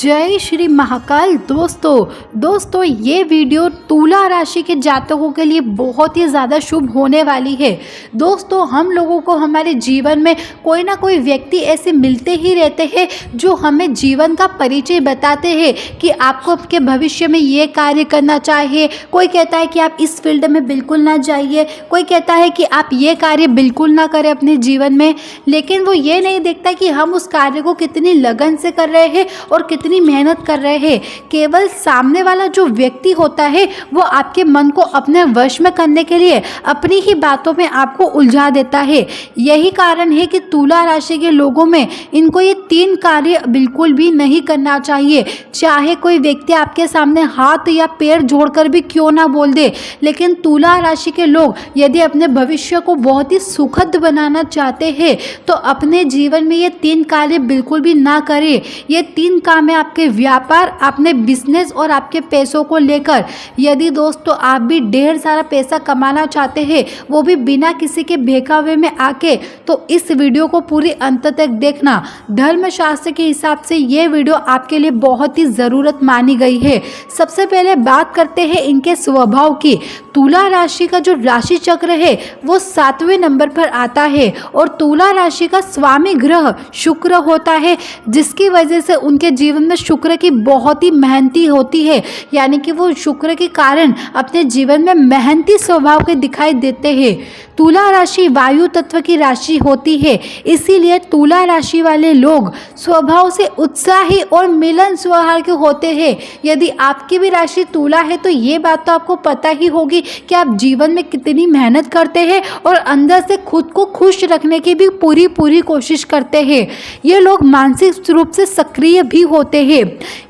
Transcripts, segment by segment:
जय श्री महाकाल। दोस्तों ये वीडियो तुला राशि के जातकों के लिए बहुत ही ज़्यादा शुभ होने वाली है। दोस्तों हम लोगों को हमारे जीवन में कोई ना कोई व्यक्ति ऐसे मिलते ही रहते हैं जो हमें जीवन का परिचय बताते हैं कि आपको आपके भविष्य में ये कार्य करना चाहिए। कोई कहता है कि आप इस फील्ड में बिल्कुल ना जाइए, कोई कहता है कि आप ये कार्य बिल्कुल ना करें अपने जीवन में, लेकिन वो ये नहीं देखता कि हम उस कार्य को कितनी लगन से कर रहे हैं और कितनी मेहनत कर रहे हैं। केवल सामने वाला जो व्यक्ति होता है वो आपके मन को अपने वश में करने के लिए अपनी ही बातों में आपको उलझा देता है। यही कारण है कि तुला राशि के लोगों में इनको ये 3 कार्य बिल्कुल भी नहीं करना चाहिए। चाहे कोई व्यक्ति आपके सामने हाथ या पैर जोड़कर भी क्यों ना बोल दे, लेकिन तुला राशि के लोग यदि अपने भविष्य को बहुत ही सुखद बनाना चाहते हैं तो अपने जीवन में ये 3 कार्य बिल्कुल भी ना करें। ये 3 काम है आपके व्यापार, अपने बिजनेस और आपके पैसों को लेकर। यदि दोस्तों आप भी ढेर सारा पैसा कमाना चाहते हैं, वो भी बिना किसी के बहकावे में आके, तो इस वीडियो को पूरी अंत तक देखना। धर्मशास्त्र के हिसाब से ये वीडियो आपके लिए बहुत ही ज़रूरत मानी गई है। सबसे पहले बात करते हैं इनके स्वभाव की। तुला राशि का जो राशि चक्र है वो 7वें नंबर पर आता है और तुला राशि का स्वामी ग्रह शुक्र होता है, जिसकी वजह से उनके जीवन में शुक्र की बहुत ही मेहनती होती है। यानी कि वो शुक्र के कारण अपने जीवन में मेहनती स्वभाव के दिखाई देते हैं। तुला राशि वायु तत्व की राशि होती है, इसीलिए तुला राशि वाले लोग स्वभाव से उत्साही और मिलन स्वभाव के होते हैं। यदि आपकी भी राशि तुला है तो ये बात तो आपको पता ही होगी कि आप जीवन में कितनी मेहनत करते हैं और अंदर से खुद को खुश रखने की भी पूरी कोशिश करते हैं। ये लोग मानसिक रूप से सक्रिय भी होते हैं।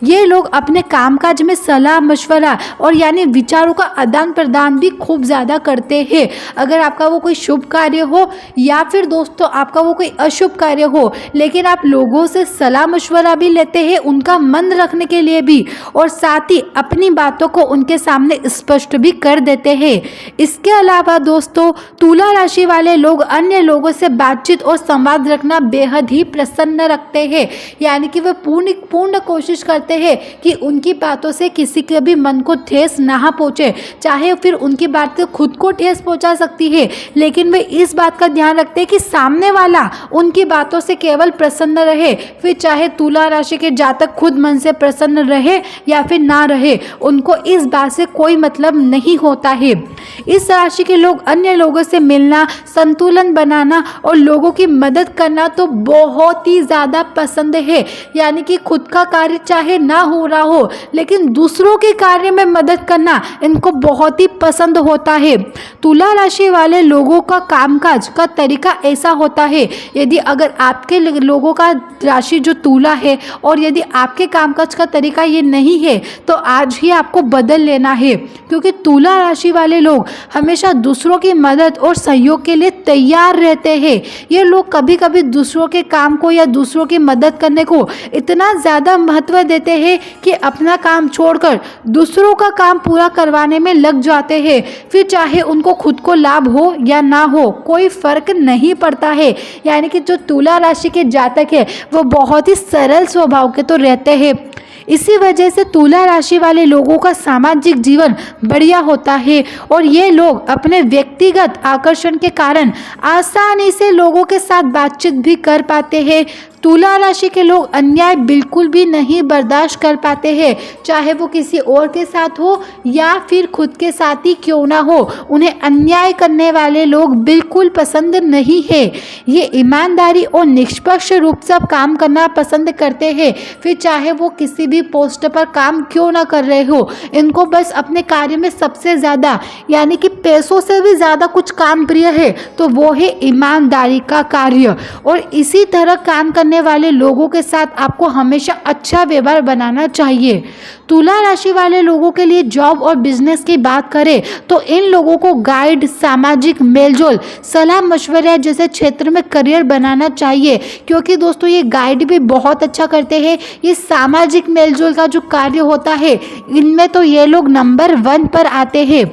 ये लोग अपने कामकाज में सलाह मशवरा और यानी विचारों का आदान प्रदान भी खूब ज़्यादा करते हैं। अगर आपका वो कोई शुभ कार्य हो या फिर दोस्तों आपका वो कोई अशुभ कार्य हो, लेकिन आप लोगों से सलाह मशवरा भी लेते हैं उनका मन रखने के लिए भी, और साथ ही अपनी बातों को उनके सामने स्पष्ट भी कर देते हैं। इसके अलावा दोस्तों तुला राशि वाले लोग अन्य लोगों से बातचीत और संवाद रखना बेहद ही प्रसन्न रखते हैं। यानी कि वे पूर्ण कोशिश करते हैं कि उनकी बातों से किसी के भी मन को ठेस ना पहुँचे, चाहे फिर उनकी बातें खुद को ठेस पहुँचा सकती है, लेकिन वे इस बात का ध्यान रखते हैं कि सामने वाला उनकी बातों से केवल प्रसन्न रहे। फिर चाहे तुला राशि के जातक खुद मन से प्रसन्न रहे या फिर ना रहे, उनको इस बात से कोई मतलब नहीं होता है। इस राशि के लोग अन्य लोगों से मिलना, संतुलन बनाना और लोगों की मदद करना तो बहुत ही ज़्यादा पसंद है। यानी कि खुद का कार्य चाहे ना हो रहा हो, लेकिन दूसरों के कार्य में मदद करना इनको बहुत ही पसंद होता है। तुला राशि वाले लोगों का कामकाज का तरीका ऐसा होता है, यदि अगर आपके लोगों का राशि जो तुला है और यदि आपके कामकाज का तरीका ये नहीं है तो आज ही आपको बदल लेना है, क्योंकि तुला राशि वाले लोग हमेशा दूसरों की मदद और सहयोग के लिए तैयार रहते हैं। ये लोग कभी कभी दूसरों के काम को या दूसरों की मदद करने को इतना ज़्यादा महत्व देते हैं कि अपना काम छोड़कर दूसरों का काम पूरा करवाने में लग जाते हैं। फिर चाहे उनको खुद को लाभ हो या ना हो, कोई फर्क नहीं पड़ता है। यानी कि जो तुला राशि के जातक है वो बहुत ही सरल स्वभाव के तो रहते हैं। इसी वजह से तुला राशि वाले लोगों का सामाजिक जीवन बढ़िया होता है और ये लोग अपने व्यक्तिगत आकर्षण के कारण आसानी से लोगों के साथ बातचीत भी कर पाते हैं। तुला राशि के लोग अन्याय बिल्कुल भी नहीं बर्दाश्त कर पाते हैं, चाहे वो किसी और के साथ हो या फिर खुद के साथ ही क्यों ना हो। उन्हें अन्याय करने वाले लोग बिल्कुल पसंद नहीं है। ये ईमानदारी और निष्पक्ष रूप से काम करना पसंद करते हैं, फिर चाहे वो किसी भी पोस्ट पर काम क्यों ना कर रहे हो। इनको बस अपने कार्य में सबसे ज़्यादा यानी कि पैसों से भी ज़्यादा कुछ काम प्रिय है तो वो है ईमानदारी का कार्य। और इसी तरह काम करने वाले लोगों के साथ आपको हमेशा अच्छा व्यवहार बनाना चाहिए। तुला राशि वाले लोगों के लिए जॉब और बिजनेस की बात करें तो इन लोगों को गाइड, सामाजिक मेलजोल, सलाह मशवरा जैसे क्षेत्र में करियर बनाना चाहिए, क्योंकि दोस्तों ये गाइड भी बहुत अच्छा करते हैं। ये सामाजिक मेलजोल का जो कार्य होता है इनमें तो ये लोग नंबर 1 पर आते हैं।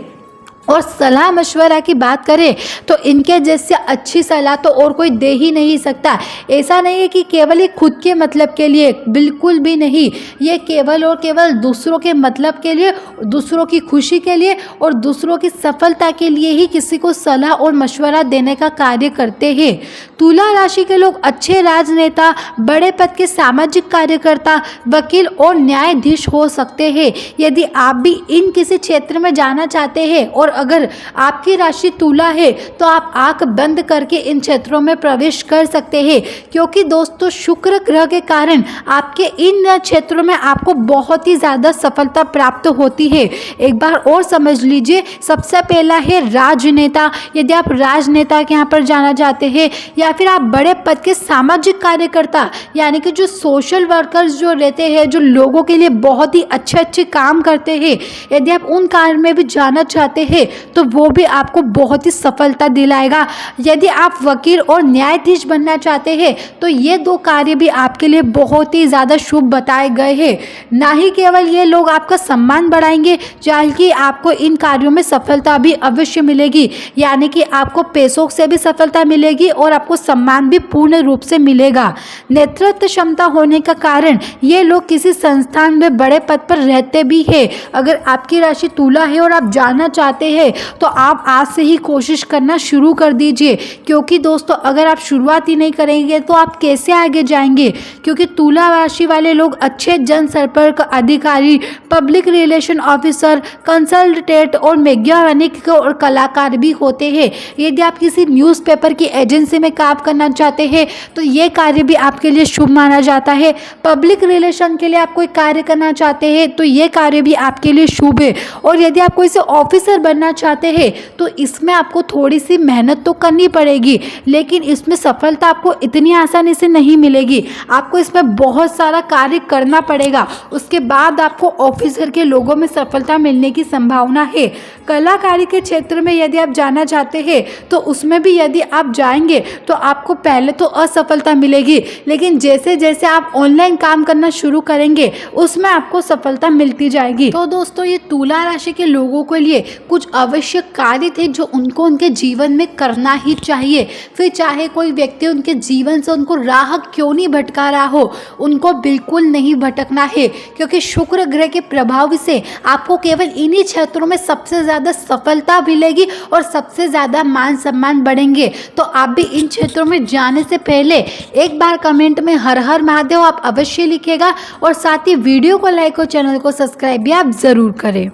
और सलाह मशवरा की बात करें तो इनके जैसे अच्छी सलाह तो और कोई दे ही नहीं सकता। ऐसा नहीं है कि केवल ये खुद के मतलब के लिए, बिल्कुल भी नहीं। ये केवल और केवल दूसरों के मतलब के लिए, दूसरों की खुशी के लिए और दूसरों की सफलता के लिए ही किसी को सलाह और मशवरा देने का कार्य करते हैं। तुला राशि के लोग अच्छे राजनेता, बड़े पद के सामाजिक कार्यकर्ता, वकील और न्यायाधीश हो सकते हैं। यदि आप भी इन किसी क्षेत्र में जाना चाहते हैं और अगर आपकी राशि तुला है तो आप आंख बंद करके इन क्षेत्रों में प्रवेश कर सकते हैं, क्योंकि दोस्तों शुक्र ग्रह के कारण आपके इन क्षेत्रों में आपको बहुत ही ज़्यादा सफलता प्राप्त होती है। एक बार और समझ लीजिए, सबसे पहला है राजनेता। यदि आप राजनेता के यहाँ पर जाना चाहते हैं या फिर आप बड़े पद के सामाजिक कार्यकर्ता यानी कि जो सोशल वर्कर्स जो रहते हैं, जो लोगों के लिए बहुत ही अच्छे अच्छे काम करते हैं, यदि आप उन कार्य में भी जाना चाहते हैं तो वो भी आपको बहुत ही सफलता दिलाएगा। यदि आप वकील और न्यायाधीश बनना चाहते हैं तो ये दो कार्य भी आपके लिए बहुत ही ज़्यादा शुभ बताए गए हैं। ना ही केवल ये लोग आपका सम्मान बढ़ाएंगे, बल्कि आपको इन कार्यों में सफलता भी अवश्य मिलेगी, यानी कि आपको पैसों से भी सफलता मिलेगी और आपको सम्मान भी पूर्ण रूप से मिलेगा। नेतृत्व क्षमता होने का कारण ये लोग किसी संस्थान में बड़े पद पर रहते भी हैं। अगर आपकी राशि तुला है और आप जानना चाहते हैं तो आप आज से ही कोशिश करना शुरू कर दीजिए, क्योंकि दोस्तों अगर आप शुरुआत ही नहीं करेंगे तो आप कैसे आगे जाएंगे। क्योंकि तुला राशि वाले लोग अच्छे जनसंपर्क अधिकारी, पब्लिक रिलेशन ऑफिसर, कंसल्टेंट और वैज्ञानिक और कलाकार भी होते हैं। यदि आप किसी न्यूज़पेपर की एजेंसी में काम करना चाहते हैं तो ये कार्य भी आपके लिए शुभ माना जाता है। पब्लिक रिलेशन के लिए आप कोई कार्य करना चाहते हैं तो ये कार्य भी आपके लिए शुभ है। और यदि आप कोई से ऑफिसर बनना चाहते हैं तो इसमें आपको थोड़ी सी मेहनत तो करनी पड़ेगी, लेकिन इसमें सफलता आपको इतनी आसानी से नहीं मिलेगी। आपको इसमें बहुत सारा कार्य करना पड़ेगा, उसके बाद आपको ऑफिसर के लोगों में सफलता मिलने की संभावना है। कलाकारी के क्षेत्र में यदि आप जाना चाहते हैं तो उसमें भी यदि आप जाएंगे तो आपको पहले तो असफलता मिलेगी, लेकिन जैसे जैसे आप ऑनलाइन काम करना शुरू करेंगे उसमें आपको सफलता मिलती जाएगी। तो दोस्तों ये तुला राशि के लोगों के लिए कुछ आवश्यक कार्य थे जो उनको उनके जीवन में करना ही चाहिए। फिर चाहे कोई व्यक्ति उनके जीवन से उनको राह क्यों नहीं भटका रहा हो, उनको बिल्कुल नहीं भटकना है, क्योंकि शुक्र ग्रह के प्रभाव से आपको केवल इन्हीं क्षेत्रों में सबसे ज़्यादा सफलता मिलेगी और सबसे ज़्यादा मान सम्मान बढ़ेंगे। तो आप भी इन क्षेत्रों में जाने से पहले एक बार कमेंट में हर हर महादेव आप अवश्य लिखेगा और साथ ही वीडियो को लाइक और चैनल को सब्सक्राइब भी आप ज़रूर करें।